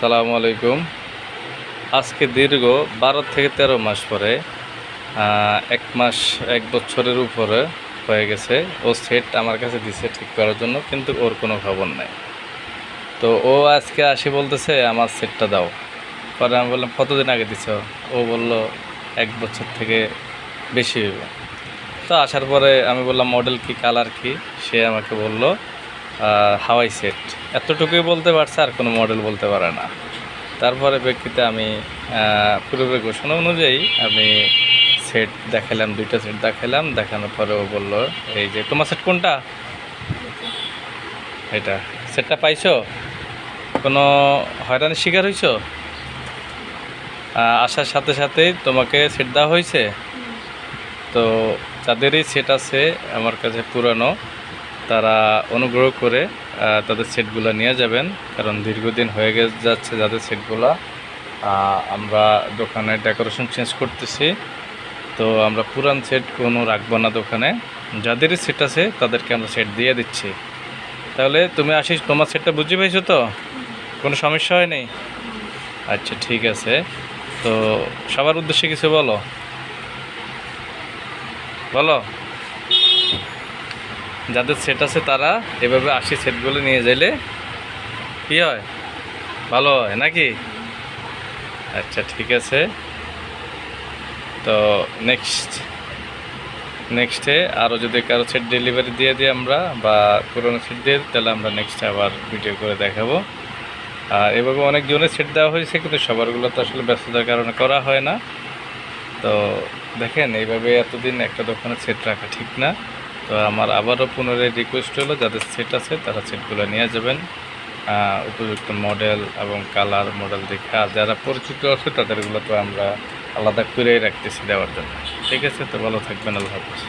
সালামু আলাইকুম। আজকে দীর্ঘ 12 থেকে 13 মাস পরে এক বছরের উপরে হয়ে গেছে ও সেট আমার কাছে দিছে ঠিক করার জন্য, কিন্তু ওর কোনো খবর নাই। তো ও আজকে আসি বলতেছে আমার সেটটা দাও। পরে আমি বললাম কতদিন আগে দিছ? ও বলল 1 বছর থেকে বেশি হইব। তো আসার পরে আমি বললাম মডেল কি, কালার কি? সে আমাকে বলল হাওয়াই সেট। এতটুকুই বলতে পারছে, আর কোনো মডেল বলতে পারে না। তারপরে প্রেক্ষিতে আমি পূর্বের ঘোষণা অনুযায়ী আমি সেট দেখালাম, 2টা সেট দেখালাম। দেখানোর পরে ও বললো এই যে তোমার সেট কোনটা, এটা সেটটা পাইছো? কোনো হয়রানির শিকার হয়েছো? আসার সাথে সাথেই তোমাকে সেট দেওয়া হয়েছে? তো যাদেরই সেট আছে আমার কাছে পুরানো, তারা অনুগ্রহ করে তাদের সেটগুলো নিয়ে যাবেন, কারণ দীর্ঘদিন হয়ে যাচ্ছে যাদের সেটগুলো। আমরা দোকানে ডেকোরেশন চেঞ্জ করতেছি, তো আমরা পুরান সেট কোনো রাখবো না দোকানে। যাদেরই সেট আছে তাদেরকে আমরা সেট দিয়ে দিচ্ছি। তাহলে তুমি আসিস, তোমার সেটটা বুঝে পেয়েছো তো? কোনো সমস্যা হয়নি? আচ্ছা, ঠিক আছে। তো সবার উদ্দেশ্যে কিছু বলো বলো। যাদের সেট আছে তারা এভাবে আসি সেটগুলো নিয়ে যাইলে কী হয়, ভালো হয় নাকি? আচ্ছা, ঠিক আছে। তো নেক্সটে আরও যদি কারো সেট ডেলিভারি দিয়ে দিই আমরা, বা পুরোনো সেট দিয়ে দিই, তাহলে আমরা নেক্সটে আবার ভিডিও করে দেখাবো। আর এভাবে অনেকজনের সেট দেওয়া হয়েছে, কিন্তু সবারগুলো তো আসলে ব্যস্ততার কারণে করা হয় না। তো দেখেন, এইভাবে এতদিন একটা দোকানে সেট রাখা ঠিক না। তো আমার আবারও পুনরায় রিকোয়েস্ট হলো, যাদের সেট আছে তারা সেটগুলো নিয়ে যাবেন উপযুক্ত মডেল এবং কালার মডেল দেখে। আর যারা পরিচিত আছে তাদেরগুলো তো আমরা আলাদা করেই রাখতেছি দেওয়ার জন্য। ঠিক আছে, তো ভালো থাকবেন, আল্লাহ হাফেজ।